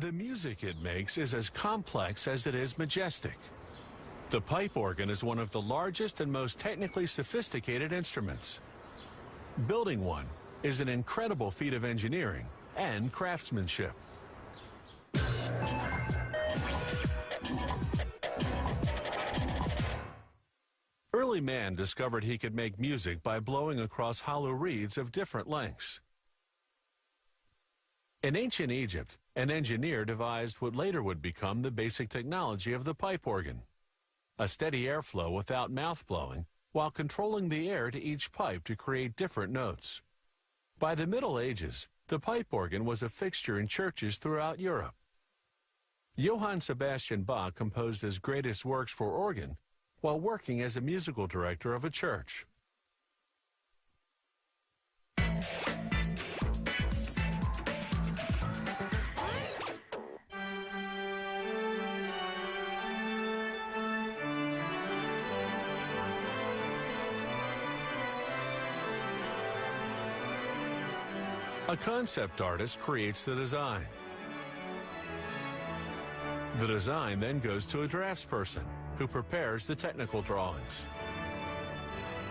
The music it makes is as complex as it is majestic. The pipe organ is one of the largest and most technically sophisticated instruments. Building one is an incredible feat of engineering and craftsmanship. Early man discovered he could make music by blowing across hollow reeds of different lengths. In ancient Egypt, an engineer devised what later would become the basic technology of the pipe organ: a steady airflow without mouth blowing, while controlling the air to each pipe to create different notes. By the Middle Ages, the pipe organ was a fixture in churches throughout Europe. Johann Sebastian Bach composed his greatest works for organ while working as a musical director of a church. A concept artist creates the design. The design then goes to a draftsperson, who prepares the technical drawings.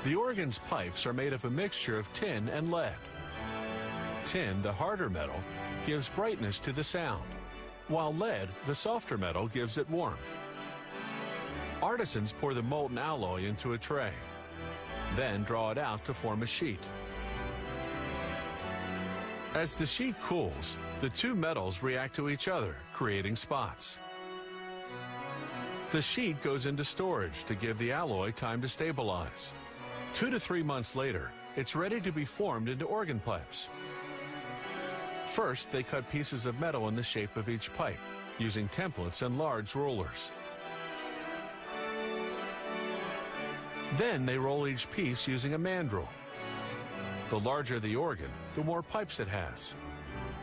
The organ's pipes are made of a mixture of tin and lead. Tin, the harder metal, gives brightness to the sound, while lead, the softer metal, gives it warmth. Artisans pour the molten alloy into a tray, then draw it out to form a sheet. As the sheet cools, the two metals react to each other, creating spots. The sheet goes into storage to give the alloy time to stabilize. 2 to 3 months later, it's ready to be formed into organ pipes. First, they cut pieces of metal in the shape of each pipe, using templates and large rollers. Then they roll each piece using a mandrel. The larger the organ, the more pipes it has.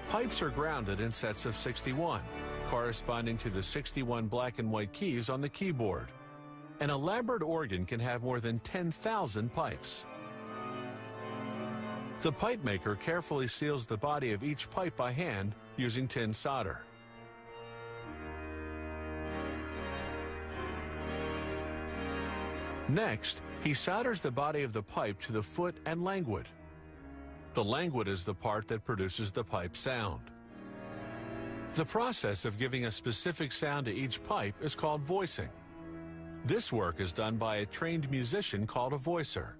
Pipes are grounded in sets of 61, corresponding to the 61 black and white keys on the keyboard. An elaborate organ can have more than 10,000 pipes. The pipe maker carefully seals the body of each pipe by hand using tin solder. Next, he solders the body of the pipe to the foot and languid. The languid is the part that produces the pipe sound. The process of giving a specific sound to each pipe is called voicing. This work is done by a trained musician called a voicer.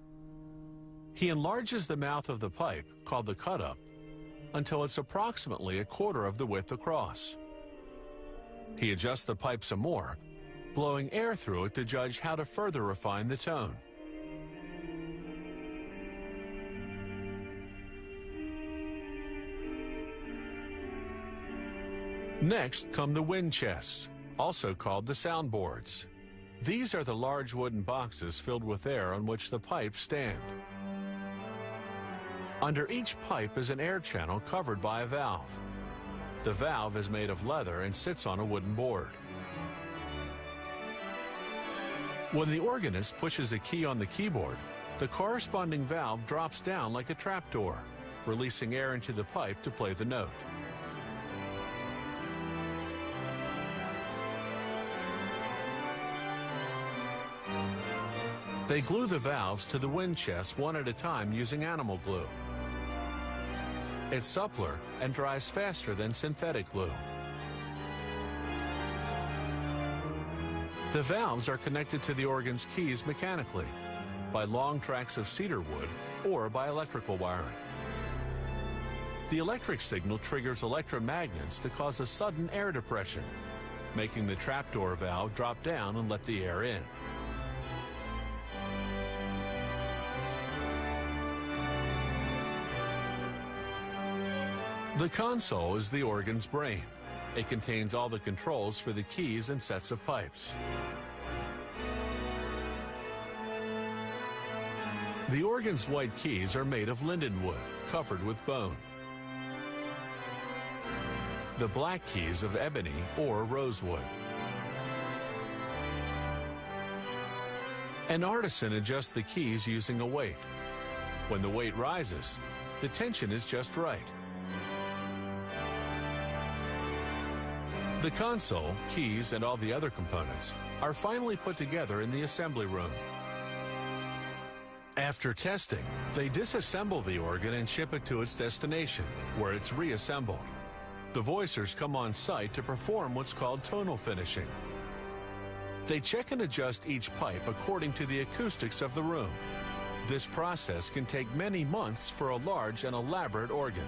He enlarges the mouth of the pipe, called the cut-up, until it's approximately 1/4 of the width across. He adjusts the pipe some more, blowing air through it to judge how to further refine the tone. Next come the wind chests, also called the soundboards. These are the large wooden boxes filled with air on which the pipes stand. Under each pipe is an air channel covered by a valve. The valve is made of leather and sits on a wooden board. When the organist pushes a key on the keyboard, the corresponding valve drops down like a trapdoor, releasing air into the pipe to play the note. They glue the valves to the wind chest one at a time using animal glue. It's suppler and dries faster than synthetic glue. The valves are connected to the organ's keys mechanically, by long tracks of cedar wood or by electrical wiring. The electric signal triggers electromagnets to cause a sudden air depression, making the trapdoor valve drop down and let the air in. The console is the organ's brain. It contains all the controls for the keys and sets of pipes. The organ's white keys are made of lindenwood, covered with bone. The black keys of ebony or rosewood. An artisan adjusts the keys using a weight. When the weight rises, the tension is just right. The console, keys, and all the other components are finally put together in the assembly room. After testing, they disassemble the organ and ship it to its destination, where it's reassembled. The voicers come on site to perform what's called tonal finishing. They check and adjust each pipe according to the acoustics of the room. This process can take many months for a large and elaborate organ.